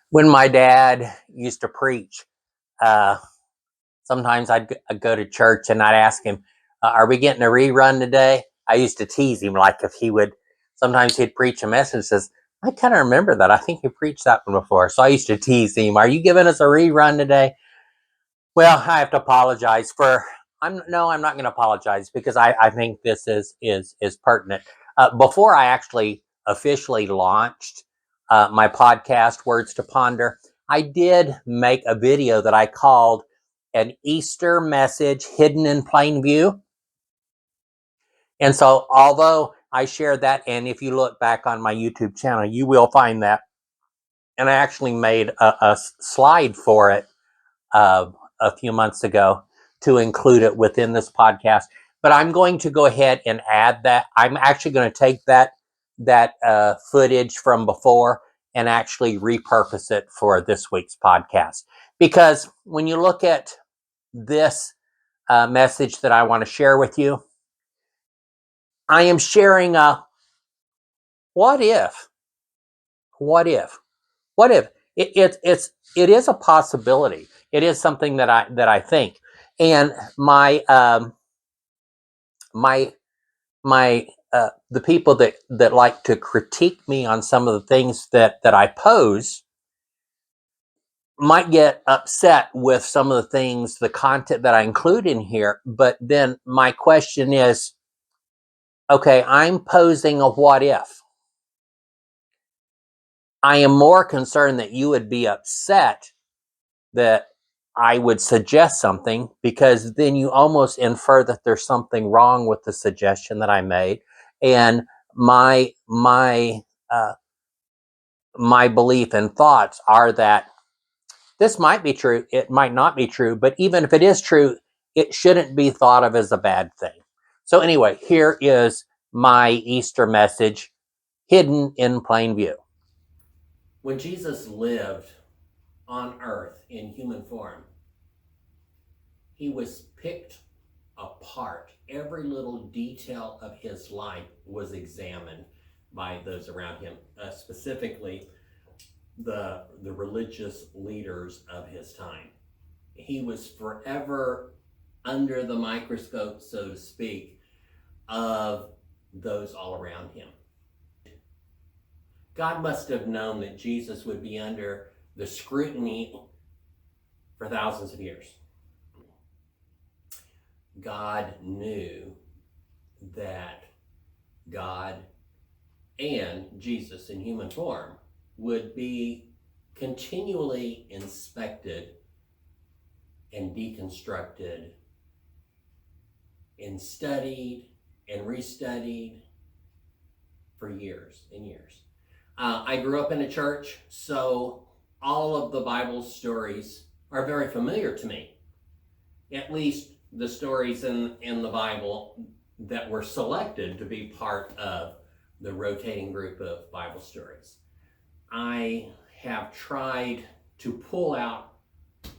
When my dad used to preach, uh, sometimes I'd go to church and I'd ask him, "Are we getting a rerun today?" I used to tease him, like if he would. Sometimes he'd preach a message and says, "I kind of remember that. I think you preached that one before." So I used to tease him, "Are you giving us a rerun today?" Well, I have to apologize for. I'm not going to apologize because I think this is pertinent. Before I actually officially launched my podcast, Words to Ponder, I did make a video that I called "An Easter Message Hidden in Plain View." And so, although I shared that, and if you look back on my YouTube channel, you will find that. And I actually made a slide for it a few months ago to include it within this podcast. But I'm going to go ahead and add that. I'm actually going to take that footage from before and actually repurpose it for this week's podcast. Because when you look at this message that I want to share with you, I am sharing a what if, what if, what if it is a possibility. It is something that I think, and my the people that like to critique me on some of the things that I pose might get upset with some of the things, the content that I include in here. But then my question is, okay, I'm posing a what if. I am more concerned that you would be upset that I would suggest something, because then you almost infer that there's something wrong with the suggestion that I made. And my uh, my belief and thoughts are that this might be true, it might not be true, but even if it is true, it shouldn't be thought of as a bad thing. So anyway, here is my Easter message, hidden in plain view. When Jesus lived on earth in human form, he was picked apart. Every little detail of his life was examined by those around him, specifically the religious leaders of his time. He was forever under the microscope, so to speak, of those all around him. God must have known that Jesus would be under the scrutiny for thousands of years. God knew that God and Jesus in human form would be continually inspected and deconstructed and studied and restudied for years and years. I grew up in a church, so all of the Bible stories are very familiar to me. At least the stories in the Bible that were selected to be part of the rotating group of Bible stories. I have tried to pull out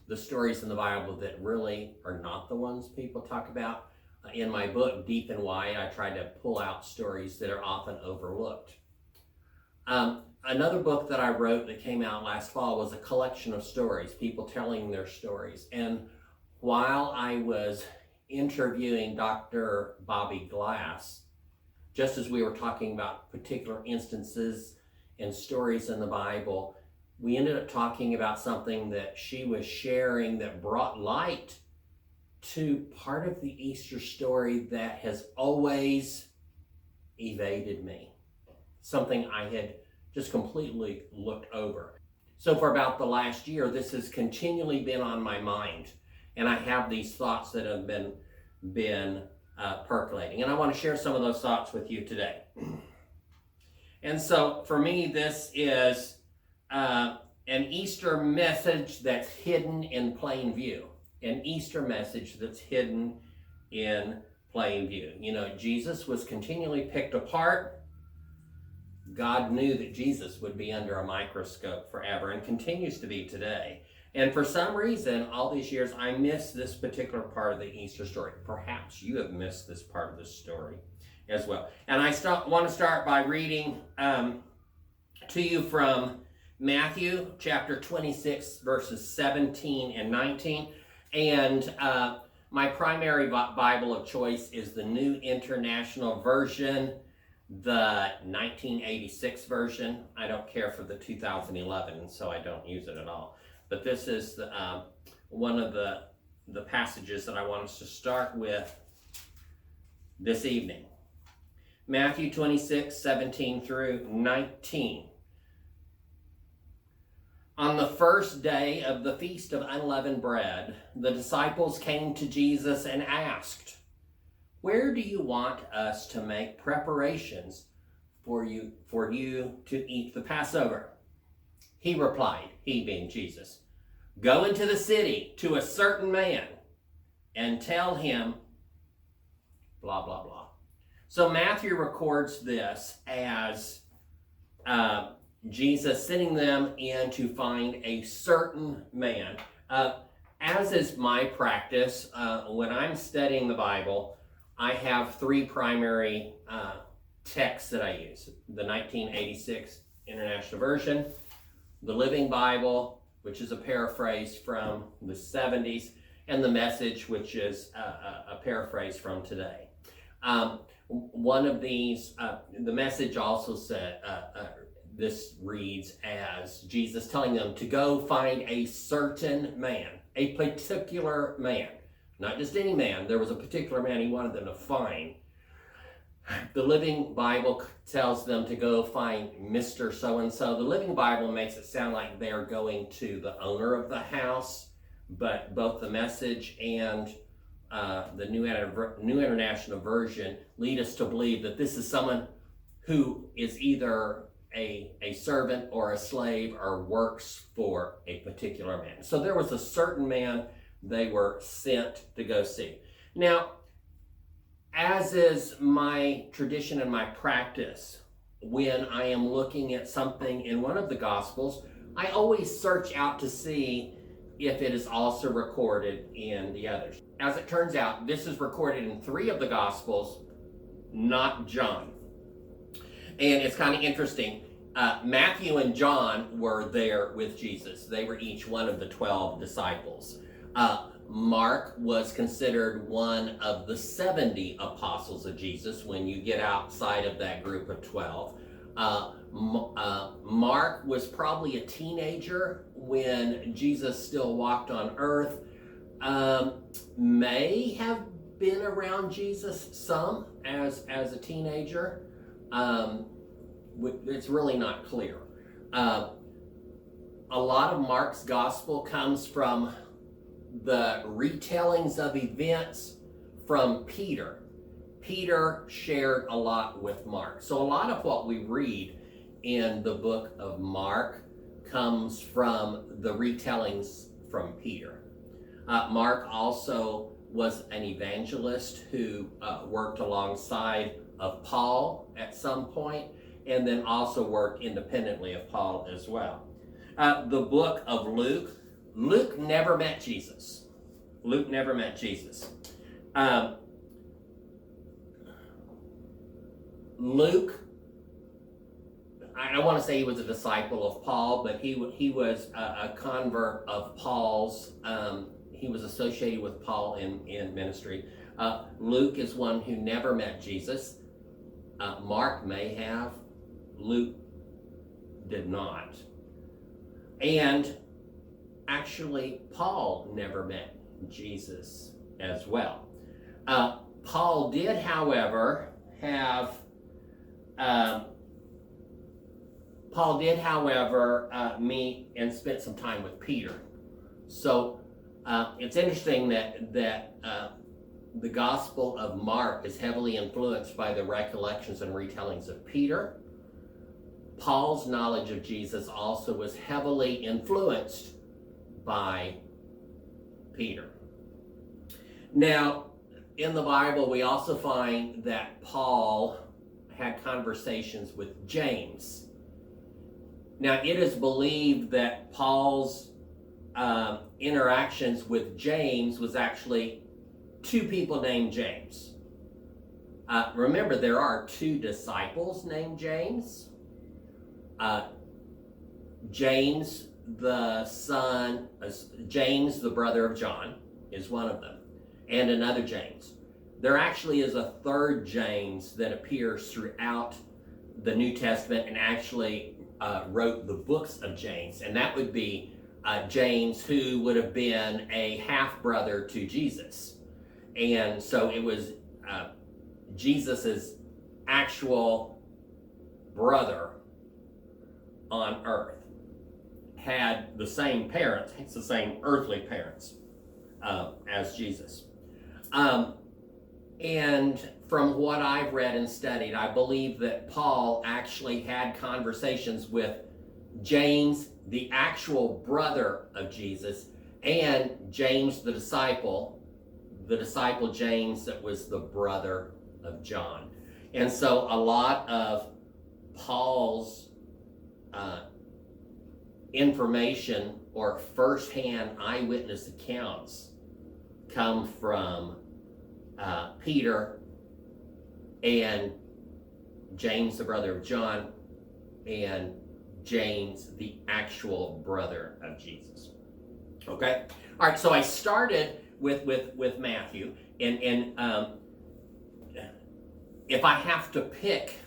the stories in the Bible that really are not the ones people talk about. In my book, Deep and Wide, I try to pull out stories that are often overlooked. Another book that I wrote that came out last fall was a collection of stories, people telling their stories. And while I was interviewing Dr. Bobbie Glass, just as we were talking about particular instances and stories in the Bible, we ended up talking about something that she was sharing that brought light to part of the Easter story that has always evaded me, something I had just completely looked over. So for about the last year, this has continually been on my mind, and I have these thoughts that have been percolating, and I want to share some of those thoughts with you today. And so for me, this is an Easter message that's hidden in plain view. An Easter message that's hidden in plain view. You know, Jesus was continually picked apart. God knew that Jesus would be under a microscope forever and continues to be today. And for some reason, all these years, I missed this particular part of the Easter story. Perhaps you have missed this part of the story as well. And I want to start by reading to you from Matthew chapter 26, verses 17 and 19. And my primary Bible of choice is the New International Version, the 1986 version. I don't care for the 2011, so I don't use it at all. But this is the, one of the passages that I want us to start with this evening. Matthew 26, 17 through 19. On the first day of the Feast of Unleavened Bread, the disciples came to Jesus and asked, "Where do you want us to make preparations for you to eat the Passover?" He replied, he being Jesus, "Go into the city to a certain man and tell him," blah, blah, blah. So Matthew records this as Jesus sending them in to find a certain man. As is my practice, when I'm studying the Bible, I have three primary texts that I use. The 1986 International Version, the Living Bible, which is a paraphrase from the 70s, and the Message, which is a paraphrase from today. One of these, the Message also said, this reads as Jesus telling them to go find a certain man, a particular man, not just any man. There was a particular man he wanted them to find. The Living Bible tells them to go find Mr. So-and-so. The Living Bible makes it sound like they're going to the owner of the house, but both the Message and the New International Version lead us to believe that this is someone who is either a servant or a slave or works for a particular man. So there was a certain man they were sent to go see. Now, as is my tradition and my practice, when I am looking at something in one of the Gospels, I always search out to see if it is also recorded in the others. As it turns out, this is recorded in 3 of the Gospels, not John. And it's kind of interesting. Matthew and John were there with Jesus. They were each one of the 12 disciples. Mark was considered one of the 70 apostles of Jesus when you get outside of that group of 12. Mark was probably a teenager when Jesus still walked on earth. May have been around Jesus some as a teenager. It's really not clear. A lot of Mark's gospel comes from the retellings of events from Peter. Peter shared a lot with Mark. So a lot of what we read in the book of Mark comes from the retellings from Peter. Mark also was an evangelist who worked alongside of Paul at some point, and then also worked independently of Paul as well. The book of Luke never met Jesus. Luke never met Jesus. Luke, I don't want to say he was a disciple of Paul, but he was a convert of Paul's. He was associated with Paul in ministry. Luke is one who never met Jesus. Mark may have. Luke did not. And actually, Paul never met Jesus as well. Paul did, however, meet and spent some time with Peter. So it's interesting that the Gospel of Mark is heavily influenced by the recollections and retellings of Peter. Paul's knowledge of Jesus also was heavily influenced by Peter. Now, in the Bible, we also find that Paul had conversations with James. Now, it is believed that Paul's interactions with James was actually 2 people named James. Remember, there are 2 disciples named James. James, James, the brother of John, is one of them, and another James. There actually is a third James that appears throughout the New Testament and actually wrote the books of James, and that would be James, who would have been a half-brother to Jesus. And so it was Jesus's actual brother on earth. Had the same parents, it's the same earthly parents as Jesus. And from what I've read and studied, I believe that Paul actually had conversations with James, the actual brother of Jesus, and James the disciple James that was the brother of John. And so a lot of Paul's information or firsthand eyewitness accounts come from Peter and James, the brother of John, and James, the actual brother of Jesus. Okay? All right, so I started with Matthew, and if I have to pick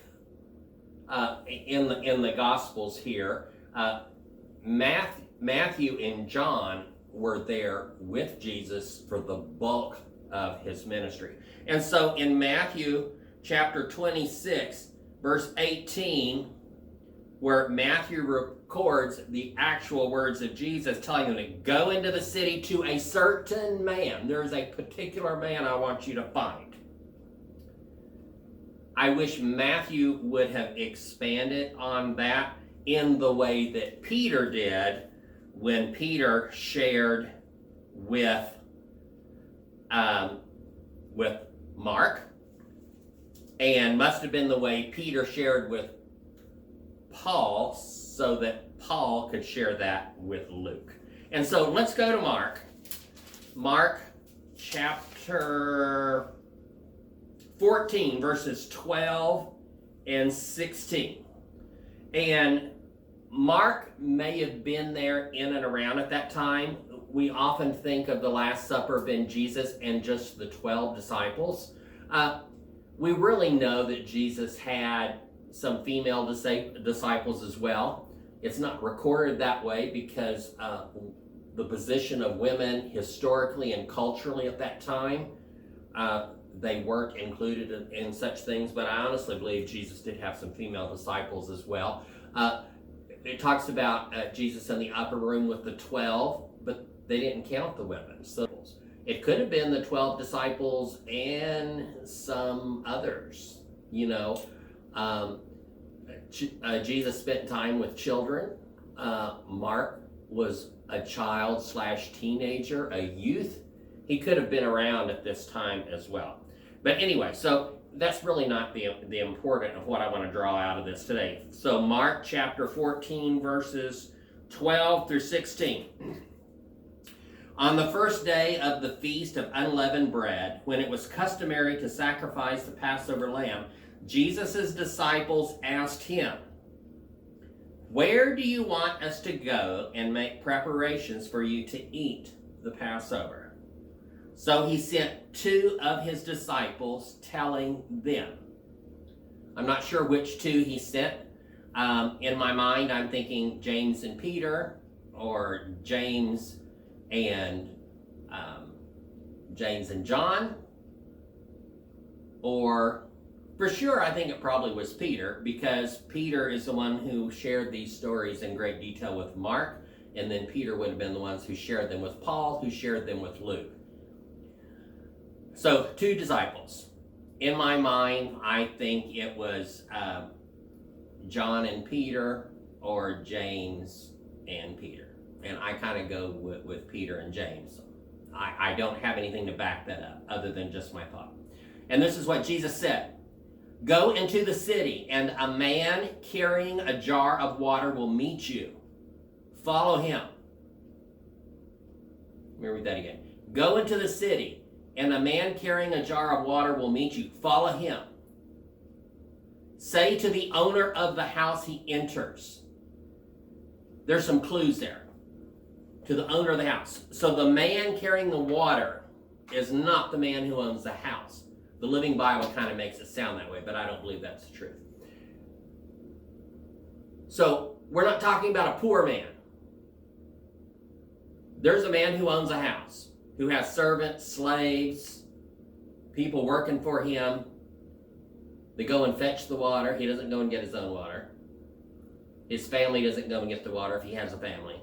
in the Gospels here, Matthew and John were there with Jesus for the bulk of his ministry. And so in Matthew chapter 26, verse 18, where Matthew records the actual words of Jesus telling them to go into the city to a certain man. There's a particular man I want you to find. I wish Matthew would have expanded on that in the way that Peter did when Peter shared with Mark, and must have been the way Peter shared with Paul so that Paul could share that with Luke. And so let's go to Mark. Mark chapter 14, verses 12 and 16. And Mark may have been there in and around at that time. We often think of the Last Supper being Jesus and just the 12 disciples. We really know that Jesus had some female disciples as well. It's not recorded that way because the position of women historically and culturally at that time, they weren't included in such things, but I honestly believe Jesus did have some female disciples as well. It talks about Jesus in the upper room with the 12, but they didn't count the women. So it could have been the 12 disciples and some others, you know. Jesus spent time with children. Mark was a child / teenager, a youth. He could have been around at this time as well. But anyway, so that's really not the important of what I want to draw out of this today. So Mark chapter 14, verses 12 through 16. On the first day of the feast of unleavened bread, when it was customary to sacrifice the Passover lamb, Jesus' disciples asked him, "Where do you want us to go and make preparations for you to eat the Passover?" So he sent 2 of his disciples, telling them. I'm not sure which 2 he sent. In my mind, I'm thinking James and Peter, or James and John, or for sure, I think it probably was Peter, because Peter is the one who shared these stories in great detail with Mark, and then Peter would have been the ones who shared them with Paul, who shared them with Luke. So 2 disciples. In my mind, I think it was John and Peter, or James and Peter. And I kind of go with Peter and James. I don't have anything to back that up other than just my thought. And this is what Jesus said. "Go into the city, and a man carrying a jar of water will meet you. Follow him." Let me read that again. "Go into the city, and a man carrying a jar of water will meet you. Follow him. Say to the owner of the house he enters, There's some clues there to the owner of the house. So the man carrying the water is not the man who owns the house. The Living Bible kind of makes it sound that way, but I don't believe that's the truth. So we're not talking about a poor man. There's a man who owns a house, who has servants, slaves, people working for him. They go and fetch the water. He doesn't go and get his own water. His family doesn't go and get the water if he has a family.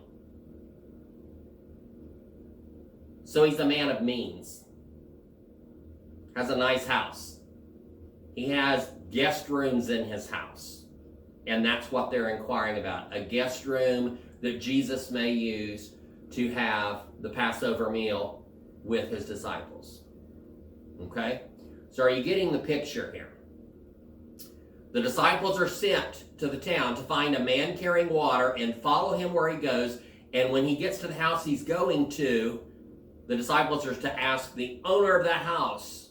So he's a man of means. Has a nice house. He has guest rooms in his house. And that's what they're inquiring about. A guest room that Jesus may use to have the Passover meal with his disciples. Okay? So are you getting the picture here? The disciples are sent to the town to find a man carrying water and follow him where he goes. And when he gets to the house he's going to, the disciples are to ask the owner of that house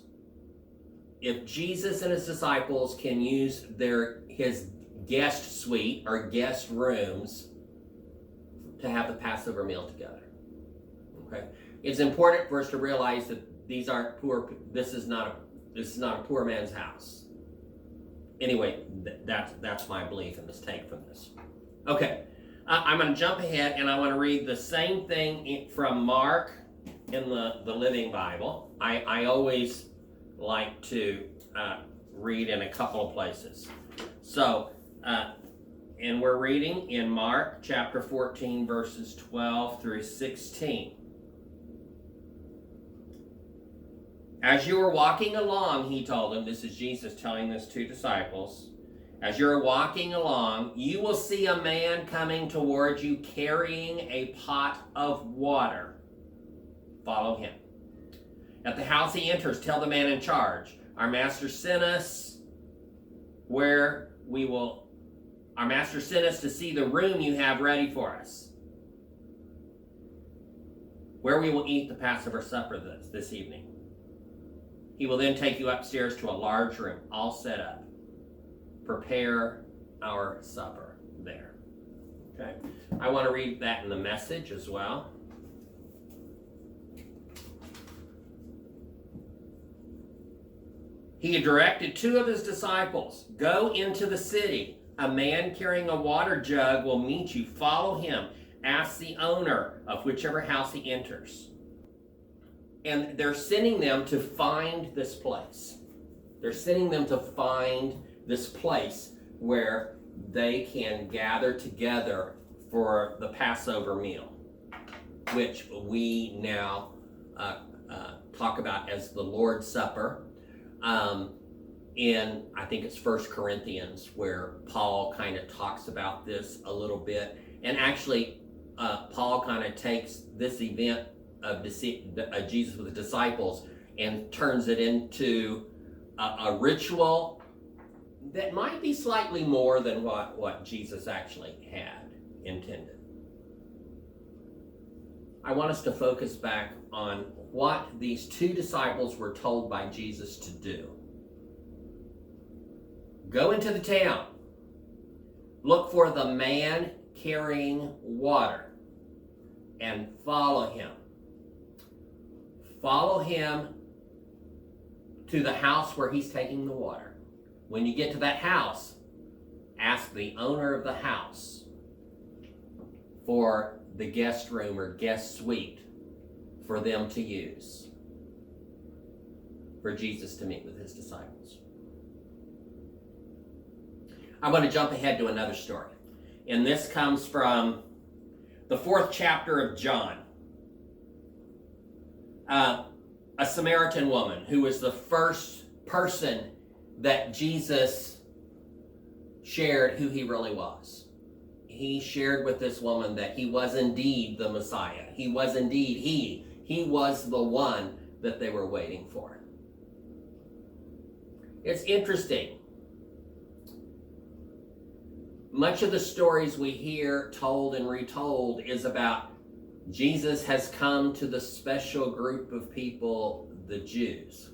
if Jesus and his disciples can use his guest suite or guest rooms to have the Passover meal together. Okay? It's important for us to realize that these aren't poor. This is not a poor man's house. Anyway, that's my belief and this take from this. Okay, I'm going to jump ahead and I want to read the same thing from Mark in the Living Bible. I always like to read in a couple of places. So, and we're reading in Mark chapter 14, verses 12 through 16. As you are walking along, he told them, this is Jesus telling this to disciples, as you're walking along, you will see a man coming towards you carrying a pot of water. Follow him. At the house he enters, tell the man in charge, our master sent us to see the room you have ready for us, where we will eat the Passover supper this evening. He will then take you upstairs to a large room, all set up. Prepare our supper there. Okay? I want to read that in the Message as well. He had directed two of his disciples, go into the city. A man carrying a water jug will meet you. Follow him. Ask the owner of whichever house he enters. And they're sending them to find this place. They're sending them to find this place where they can gather together for the Passover meal, which we now talk about as the Lord's Supper. In, I think it's 1 Corinthians, where Paul kind of talks about this a little bit. And actually, Paul kind of takes this event of Jesus with the disciples and turns it into a ritual that might be slightly more than what Jesus actually had intended. I want us to focus back on what these two disciples were told by Jesus to do. Go into the town. Look for the man carrying water and follow him. Follow him to the house where he's taking the water. When you get to that house, ask the owner of the house for the guest room or guest suite for them to use for Jesus to meet with his disciples. I'm going to jump ahead to another story. And this comes from the 4th chapter of John. A Samaritan woman who was the first person that Jesus shared who he really was. He shared with this woman that he was indeed the Messiah. He was indeed he was the one that they were waiting for. It's interesting. Much of the stories we hear told and retold is about Jesus has come to the special group of people, the Jews.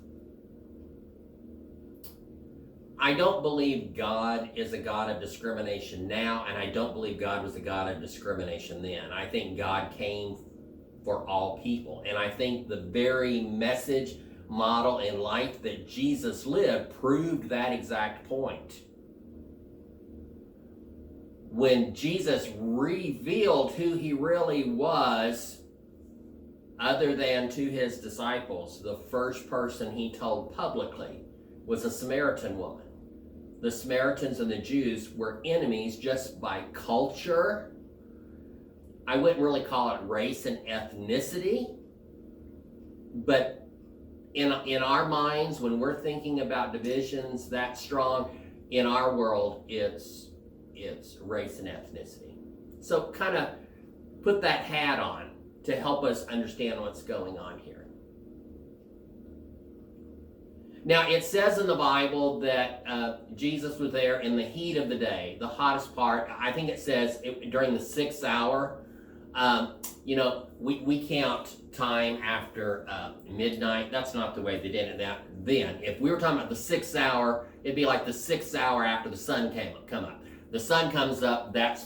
I don't believe God is a God of discrimination now, and I don't believe God was a God of discrimination then. I think God came for all people. And I think the very message, model, and life that Jesus lived proved that exact point. When Jesus revealed who he really was, other than to his disciples, the first person he told publicly was a Samaritan woman. The Samaritans and the Jews were enemies just by culture. I wouldn't really call it race and ethnicity, but in our minds, when we're thinking about divisions that strong, in our world, it's race and ethnicity. So kind of put that hat on to help us understand what's going on here. Now, it says in the Bible that Jesus was there in the heat of the day, the hottest part. I think it says during the 6th hour. We count time after midnight. That's not the way they did it then. If we were talking about the 6th hour, it'd be like the 6th hour after the sun come up. The sun comes up, that's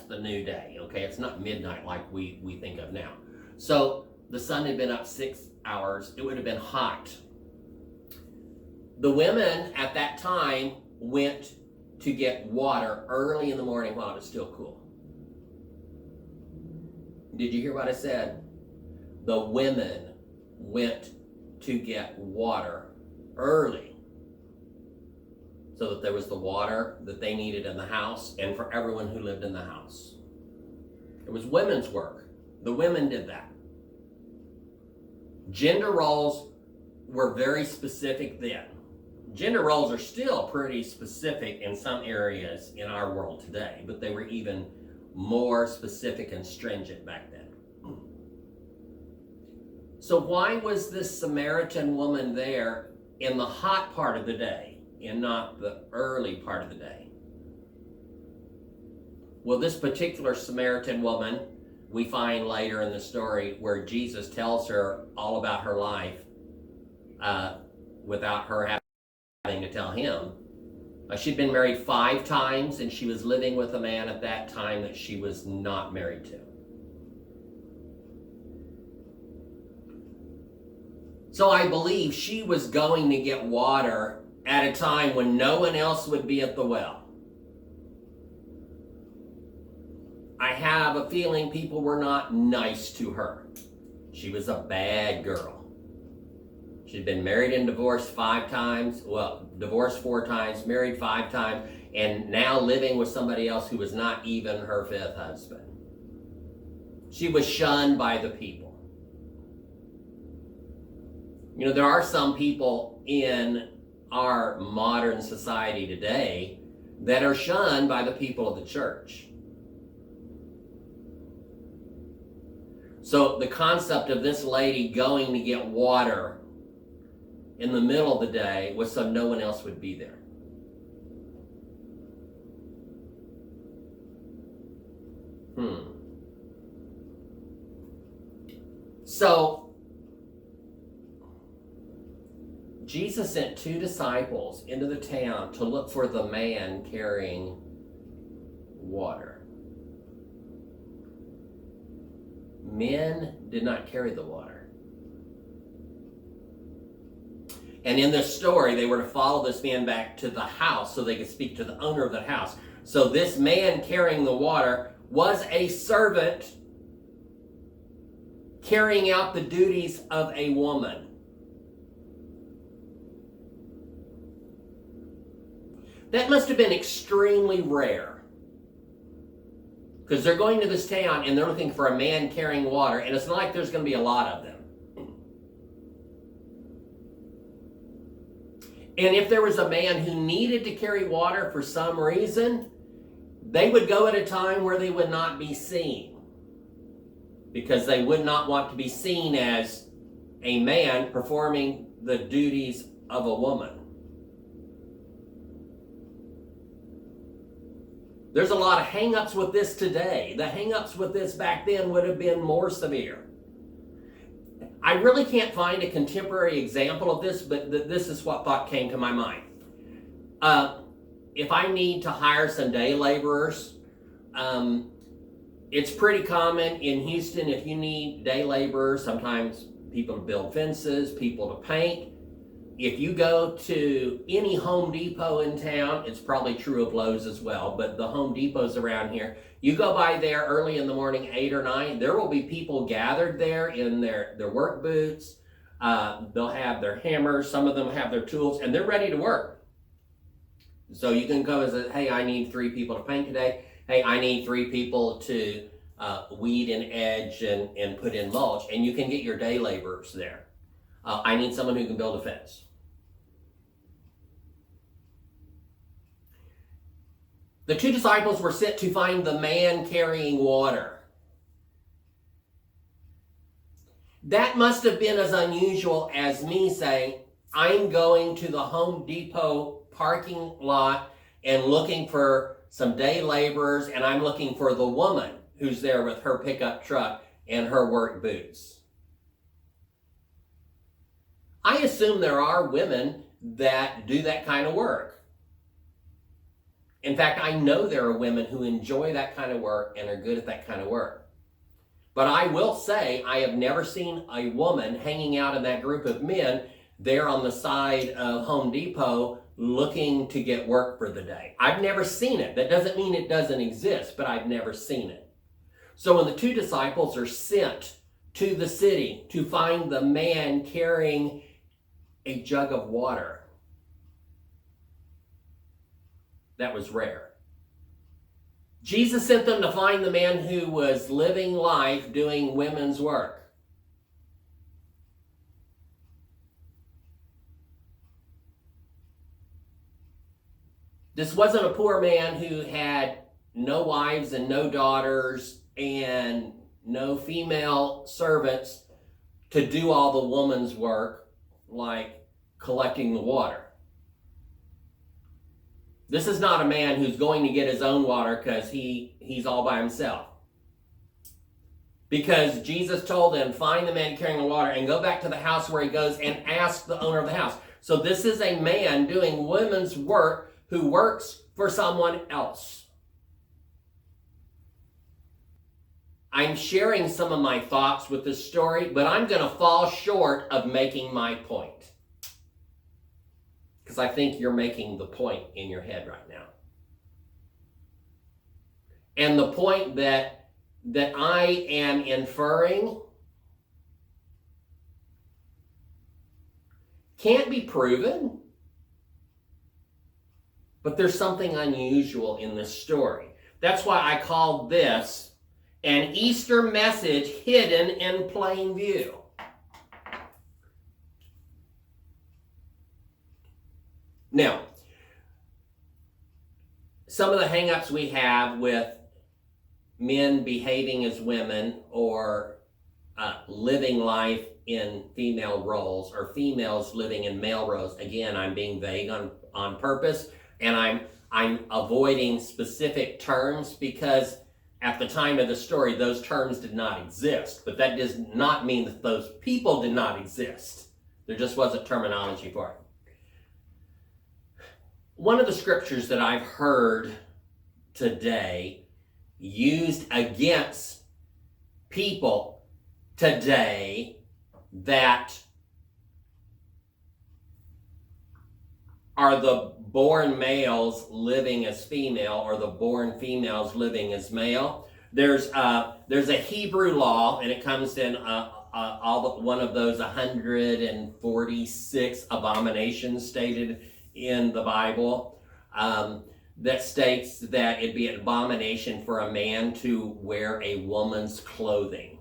the new day, okay? It's not midnight like we think of now. So the sun had been up 6 hours. It would have been hot. The women at that time went to get water early in the morning while it was still cool. Did you hear what I said? The women went to get water early so that there was the water that they needed in the house and for everyone who lived in the house. It was women's work. The women did that. Gender roles were very specific then. Gender roles are still pretty specific in some areas in our world today, but they were even more specific and stringent back then. So why was this Samaritan woman there in the hot part of the day and not the early part of the day? Well, this particular Samaritan woman, we find later in the story where Jesus tells her all about her life without her having to tell him. She'd been married 5 times, and she was living with a man at that time that she was not married to. So I believe she was going to get water at a time when no one else would be at the well. I have a feeling people were not nice to her. She was a bad girl. She'd been married and divorced 5 times. Well, divorced 4 times, married 5 times, and now living with somebody else who was not even her 5th husband. She was shunned by the people. You know, there are some people in our modern society today that are shunned by the people of the church. So the concept of this lady going to get water in the middle of the day was so no one else would be there. So Jesus sent 2 disciples into the town to look for the man carrying water. Men did not carry the water. And in this story, they were to follow this man back to the house so they could speak to the owner of the house. So this man carrying the water was a servant carrying out the duties of a woman. That must have been extremely rare. Because they're going to this town and they're looking for a man carrying water, and it's not like there's going to be a lot of them. And if there was a man who needed to carry water for some reason, they would go at a time where they would not be seen. Because they would not want to be seen as a man performing the duties of a woman. There's a lot of hang-ups with this today. The hang-ups with this back then would have been more severe. I really can't find a contemporary example of this, but this is what thought came to my mind. If I need to hire some day laborers, it's pretty common in Houston. If you need day laborers, sometimes people to build fences, people to paint. If you go to any Home Depot in town, it's probably true of Lowe's as well, but the Home Depots around here, you go by there early in the morning, 8 or 9, there will be people gathered there in their work boots. They'll have their hammers, some of them have their tools, and they're ready to work. So you can come and say, hey, I need 3 people to paint today. Hey, I need 3 people to weed and edge and put in mulch, and you can get your day laborers there. I need someone who can build a fence. The 2 disciples were sent to find the man carrying water. That must have been as unusual as me saying, I'm going to the Home Depot parking lot and looking for some day laborers, and I'm looking for the woman who's there with her pickup truck and her work boots. I assume there are women that do that kind of work. In fact, I know there are women who enjoy that kind of work and are good at that kind of work. But I will say, I have never seen a woman hanging out in that group of men there on the side of Home Depot looking to get work for the day. I've never seen it. That doesn't mean it doesn't exist, but I've never seen it. So when the 2 disciples are sent to the city to find the man carrying a jug of water, that was rare. Jesus sent them to find the man who was living life doing women's work. This wasn't a poor man who had no wives and no daughters and no female servants to do all the woman's work, like collecting the water. This is not a man who's going to get his own water because he's all by himself. Because Jesus told them, find the man carrying the water and go back to the house where he goes and ask the owner of the house. So this is a man doing women's work who works for someone else. I'm sharing some of my thoughts with this story, but I'm going to fall short of making my point. Because I think you're making the point in your head right now. And the point that I am inferring can't be proven, but there's something unusual in this story. That's why I called this an Easter message hidden in plain view. Now, some of the hang-ups we have with men behaving as women or living life in female roles or females living in male roles, again, I'm being vague on purpose, and I'm avoiding specific terms because at the time of the story, those terms did not exist. But that does not mean that those people did not exist. There just wasn't terminology for it. One of the scriptures that I've heard today used against people today that are the born males living as female or the born females living as male. There's a Hebrew law, and it comes in one of those 146 abominations stated in the Bible that states that it'd be an abomination for a man to wear a woman's clothing.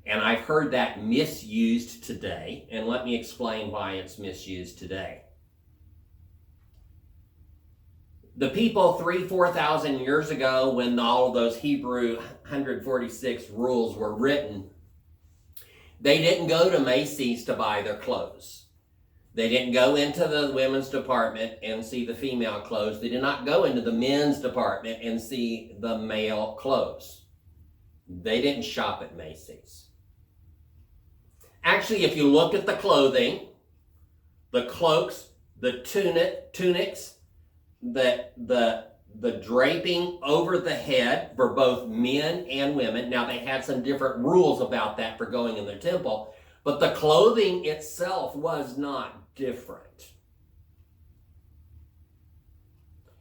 And I've heard that misused today, and let me explain why it's misused today. The people 4,000 years ago, when all of those Hebrew 146 rules were written, they didn't go to Macy's to buy their clothes. They didn't go into the women's department and see the female clothes. They did not go into the men's department and see the male clothes. They didn't shop at Macy's. Actually, if you looked at the clothing, the cloaks, the tunics, the draping over the head for both men and women. Now, they had some different rules about that for going in the temple, but the clothing itself was not different.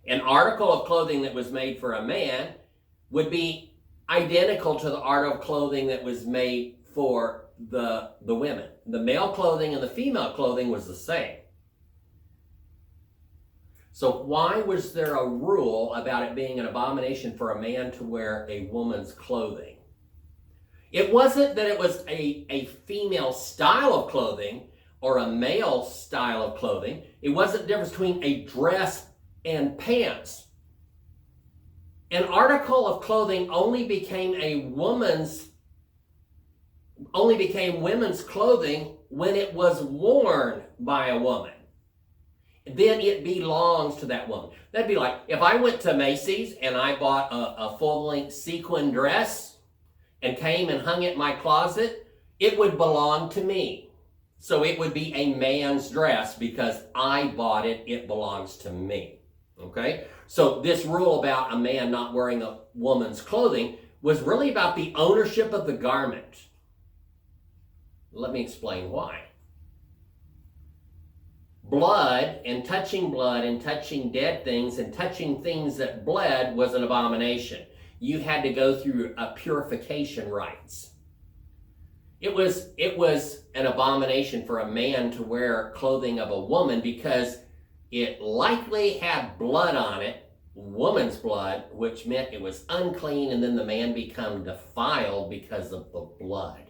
An article of clothing that was made for a man would be identical to the article of clothing that was made for the women. The male clothing and the female clothing was the same. So why was there a rule about it being an abomination for a man to wear a woman's clothing? It wasn't that it was a female style of clothing or a male style of clothing. It wasn't the difference between a dress and pants. An article of clothing only became women's clothing when it was worn by a woman. Then it belongs to that woman. That'd be like if I went to Macy's and I bought a full-length sequin dress and came and hung it in my closet, it would belong to me. So it would be a man's dress because I bought it, it belongs to me. Okay? So this rule about a man not wearing a woman's clothing was really about the ownership of the garment. Let me explain why. Blood and touching dead things and touching things that bled was an abomination. You had to go through purification rites. It was an abomination for a man to wear clothing of a woman because it likely had blood on it, woman's blood, which meant it was unclean, and then the man became defiled because of the blood.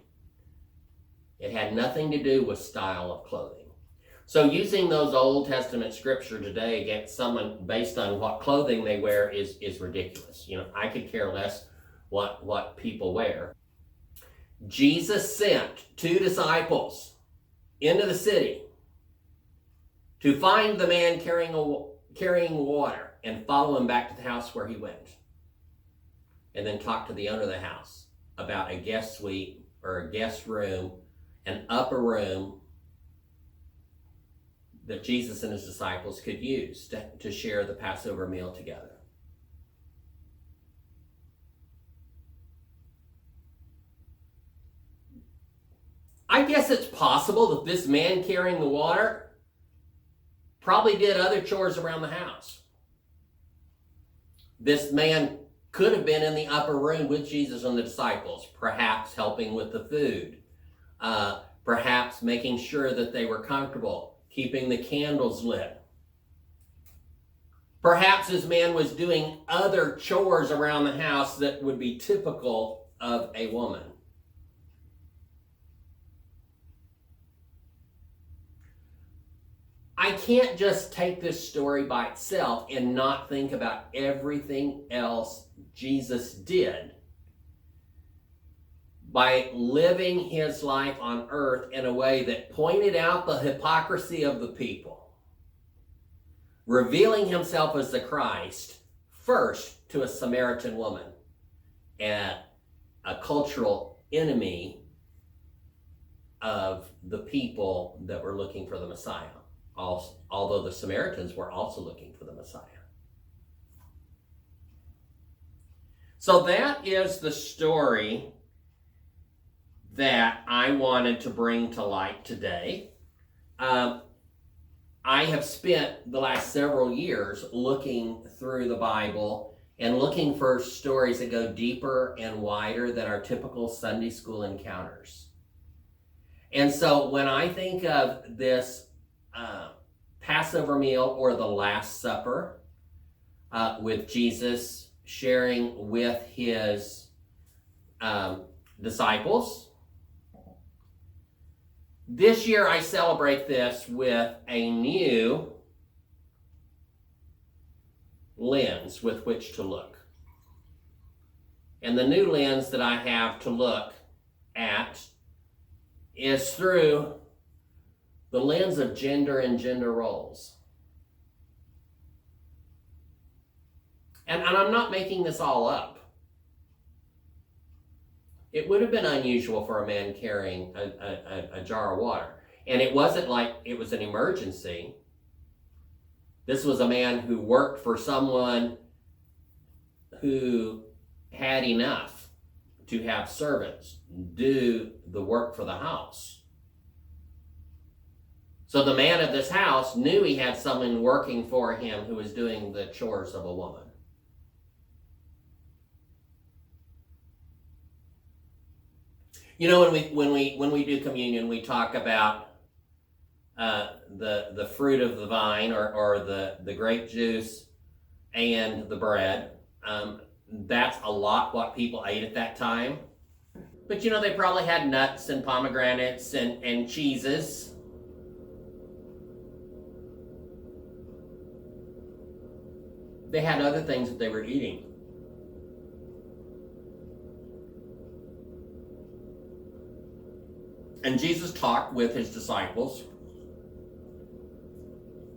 It had nothing to do with style of clothing. So using those Old Testament scripture today against someone based on what clothing they wear is ridiculous. You know, I could care less what people wear. Jesus sent 2 disciples into the city to find the man carrying water and follow him back to the house where he went. And then talk to the owner of the house about a guest suite or a guest room, an upper room that Jesus and his disciples could use to share the Passover meal together. I guess it's possible that this man carrying the water probably did other chores around the house. This man could have been in the upper room with Jesus and the disciples, perhaps helping with the food, perhaps making sure that they were comfortable, keeping the candles lit. Perhaps this man was doing other chores around the house that would be typical of a woman. I can't just take this story by itself and not think about everything else Jesus did by living his life on earth in a way that pointed out the hypocrisy of the people, revealing himself as the Christ first to a Samaritan woman, and a cultural enemy of the people that were looking for the Messiah, although the Samaritans were also looking for the Messiah. So that is the story that I wanted to bring to light today. I have spent the last several years looking through the Bible and looking for stories that go deeper and wider than our typical Sunday school encounters. And so when I think of this Passover meal or the Last Supper with Jesus sharing with his disciples, this year I celebrate this with a new lens with which to look. And the new lens that I have to look at is through the lens of gender and gender roles. And I'm not making this all up. It would have been unusual for a man carrying a jar of water. And it wasn't like it was an emergency. This was a man who worked for someone who had enough to have servants do the work for the house. So the man of this house knew he had someone working for him who was doing the chores of a woman. You know, when we do communion, we talk about the fruit of the vine, or the grape juice and the bread. That's a lot what people ate at that time. But you know, they probably had nuts and pomegranates and cheeses. They had other things that they were eating. And Jesus talked with his disciples,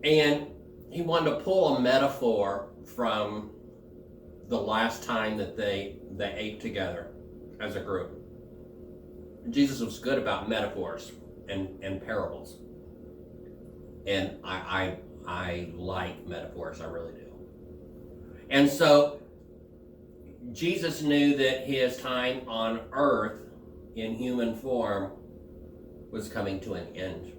and he wanted to pull a metaphor from the last time that they ate together as a group. Jesus was good about metaphors and parables. And I like metaphors, I really do. And so Jesus knew that his time on earth in human form was coming to an end.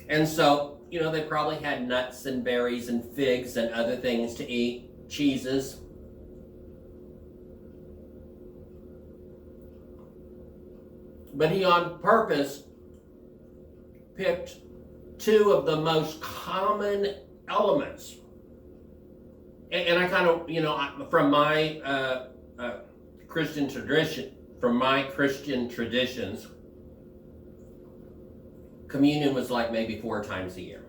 And so, you know, they probably had nuts and berries and figs and other things to eat, cheeses. But he on purpose picked two of the most common elements. And I kind of, you know, from my Christian traditions, communion was like maybe 4 times a year.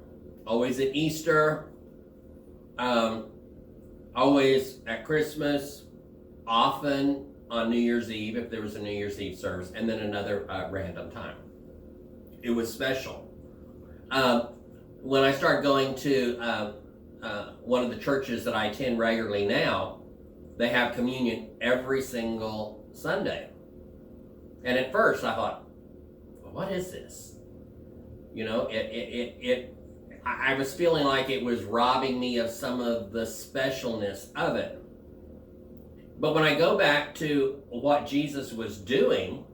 Always at Easter, always at Christmas, often on New Year's Eve, if there was a New Year's Eve service, and then another random time. It was special. When I started going to one of the churches that I attend regularly now, they have communion every single Sunday. And at first I thought, well, what is this? You know, I was feeling like it was robbing me of some of the specialness of it. But when I go back to what Jesus was doing,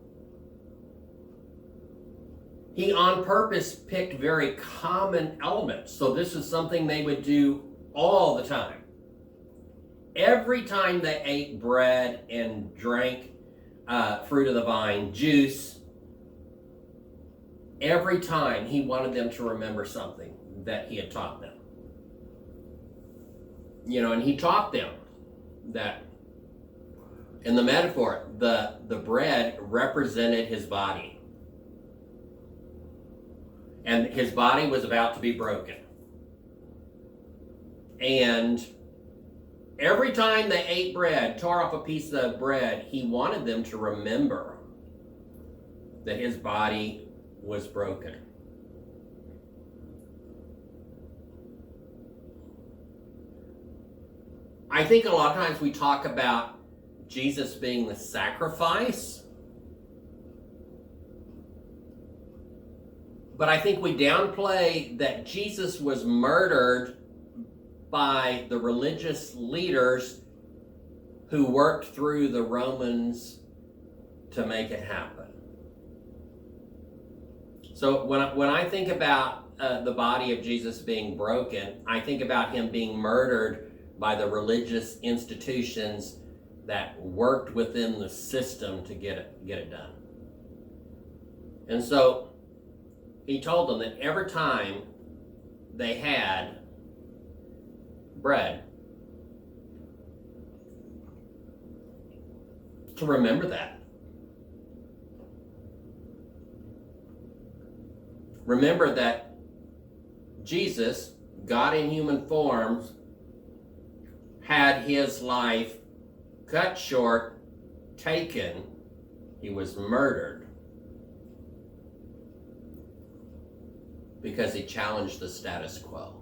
he on purpose picked very common elements. So this is something they would do all the time. Every time they ate bread and drank fruit of the vine, juice, every time he wanted them to remember something that he had taught them. You know, and he taught them that in the metaphor, the bread represented his body. And his body was about to be broken. And every time they ate bread, tore off a piece of bread, he wanted them to remember that his body was broken. I think a lot of times we talk about Jesus being the sacrifice, but I think we downplay that Jesus was murdered by the religious leaders who worked through the Romans to make it happen. So when I think about the body of Jesus being broken, I think about him being murdered by the religious institutions that worked within the system to get it done. And so he told them that every time they had bread, to remember that. Remember that Jesus, God in human forms, had his life cut short, taken. He was murdered because he challenged the status quo.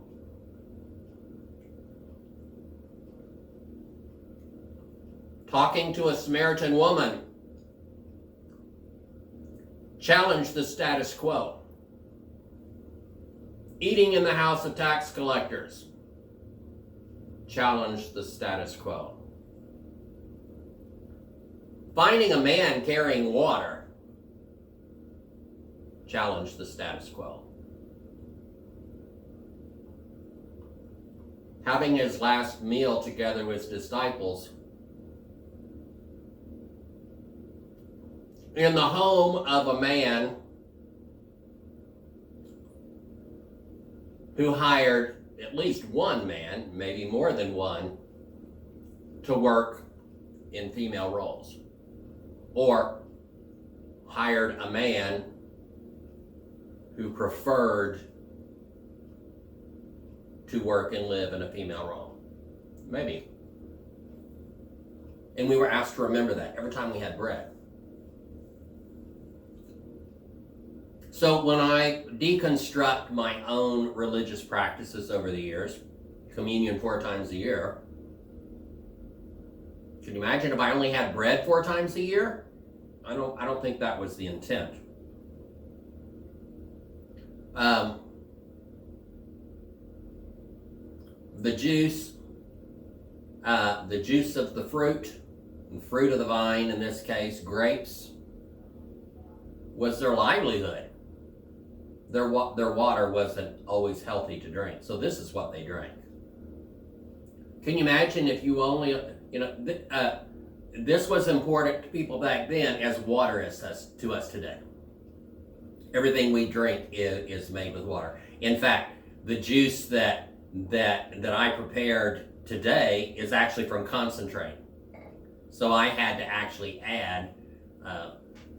Talking to a Samaritan woman challenged the status quo. Eating in the house of tax collectors. Challenge the status quo. Finding a man carrying water. Challenge the status quo. Having his last meal together with his disciples in the home of a man who hired at least one man, maybe more than one, to work in female roles. Or hired a man who preferred to work and live in a female role. Maybe. And we were asked to remember that every time we had bread. So when I deconstruct my own religious practices over the years, communion 4 times a year, can you imagine if I only had bread 4 times a year? I don't think that was the intent. The juice of the fruit of the vine, in this case grapes, was their livelihood. Their water wasn't always healthy to drink, so this is what they drank. Can you imagine if you only, this was important to people back then as water is to us today. Everything we drink is made with water. In fact, the juice that I prepared today is actually from concentrate. So I had to actually add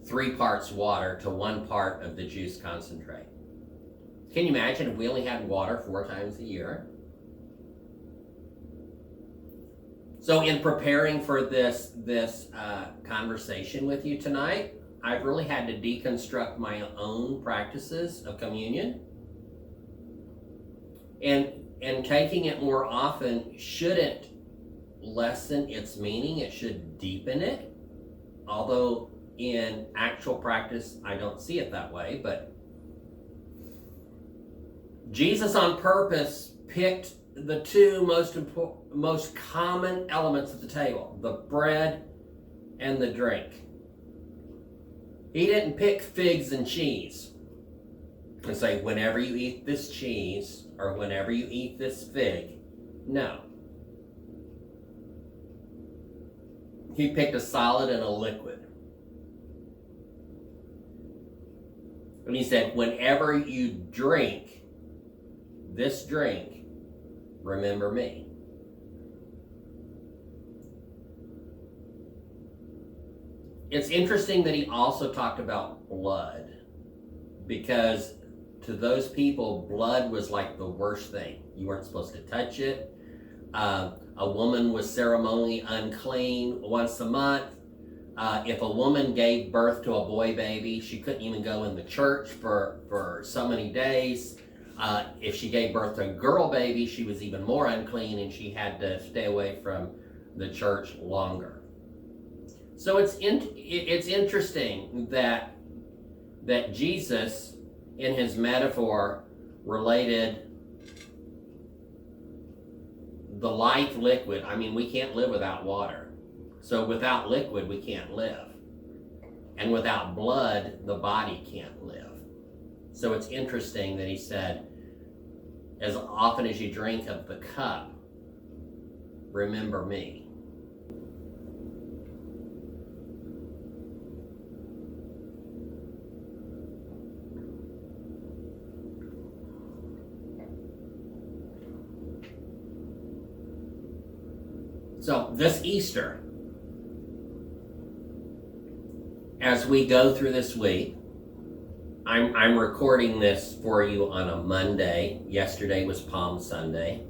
3 parts water to 1 part of the juice concentrate. Can you imagine if we only had water 4 times a year? So in preparing for this conversation with you tonight, I've really had to deconstruct my own practices of communion. And taking it more often shouldn't lessen its meaning, it should deepen it. Although in actual practice, I don't see it that way, but Jesus on purpose picked the 2 most common elements of the table, the bread and the drink. He didn't pick figs and cheese and say, whenever you eat this cheese or whenever you eat this fig. No. He picked a solid and a liquid. And he said, whenever you drink this drink, remember me. It's interesting that he also talked about blood, because to those people, blood was like the worst thing. You weren't supposed to touch it. A woman was ceremonially unclean once a month. If a woman gave birth to a boy baby, she couldn't even go in the church for so many days. If she gave birth to a girl baby, she was even more unclean and she had to stay away from the church longer. So it's interesting that Jesus, in his metaphor, related the life liquid. I mean, we can't live without water. So without liquid, we can't live. And without blood, the body can't live. So it's interesting that he said, as often as you drink of the cup, remember me. So this Easter, as we go through this week, I'm recording this for you on a Monday. Yesterday was Palm Sunday.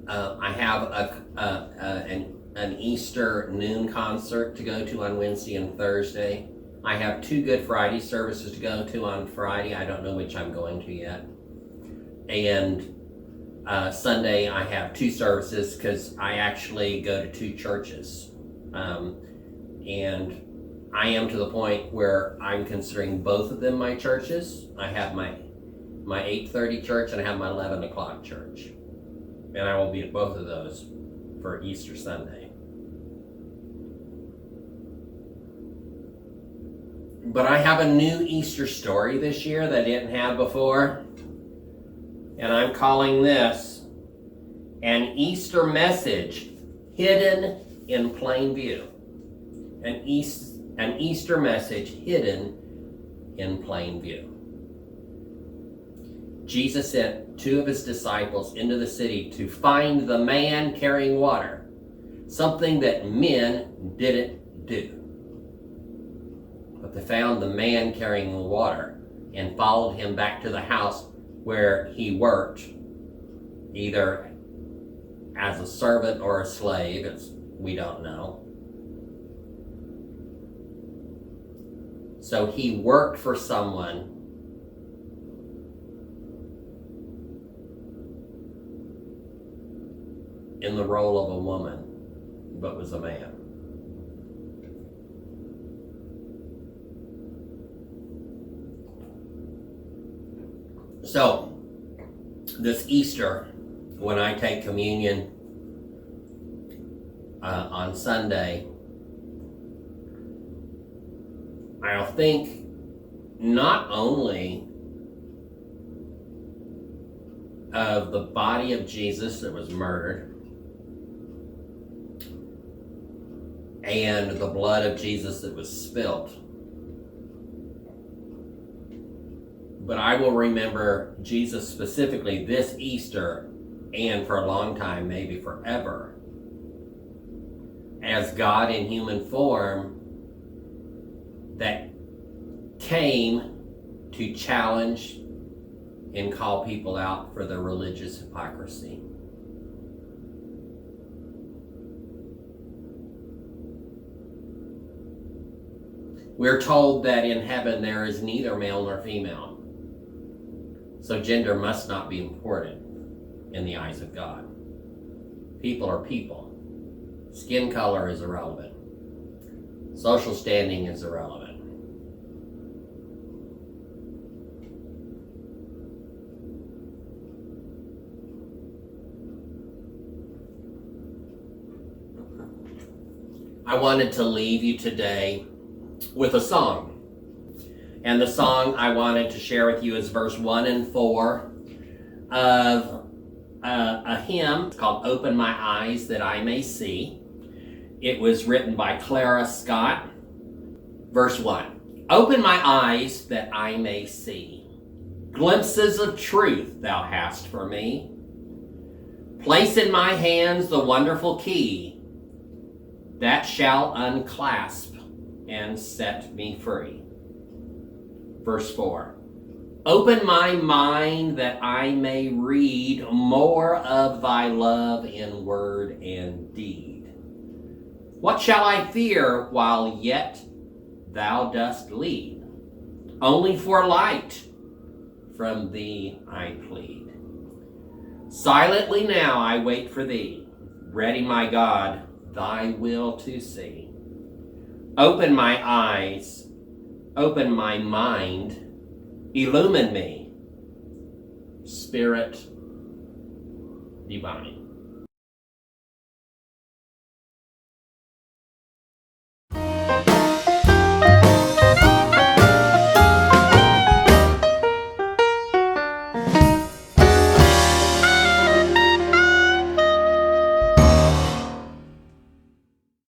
I have an Easter noon concert to go to on Wednesday and Thursday. I have 2 Good Friday services to go to on Friday. I don't know which I'm going to yet. And Sunday I have 2 services because I actually go to 2 churches. And I am to the point where I'm considering both of them my churches. I have my my 8:30 church and I have my 11 o'clock church. And I will be at both of those for Easter Sunday. But I have a new Easter story this year that I didn't have before. And I'm calling this An Easter Message Hidden in Plain View. An Easter message hidden in plain view. Jesus sent two of his disciples into the city to find the man carrying water, something that men didn't do. But they found the man carrying the water and followed him back to the house where he worked, either as a servant or a slave, we don't know. So he worked for someone in the role of a woman, but was a man. So, this Easter, when I take communion on Sunday, I'll think not only of the body of Jesus that was murdered and the blood of Jesus that was spilt, but I will remember Jesus specifically this Easter and for a long time, maybe forever, as God in human form that came to challenge and call people out for their religious hypocrisy. We're told that in heaven there is neither male nor female. So gender must not be important in the eyes of God. People are people. Skin color is irrelevant. Social standing is irrelevant. I wanted to leave you today with a song. And the song I wanted to share with you is verse 1 and 4 of a hymn. It's called Open My Eyes That I May See. It was written by Clara Scott. Verse 1. Open my eyes that I may see glimpses of truth thou hast for me. Place in my hands the wonderful key that shall unclasp and set me free. Verse 4. Open my mind that I may read more of thy love in word and deed. What shall I fear while yet thou dost lead? Only for light from thee I plead. Silently now I wait for thee, ready, my God, thy will to see. Open my eyes, open my mind, illumine me, Spirit divine.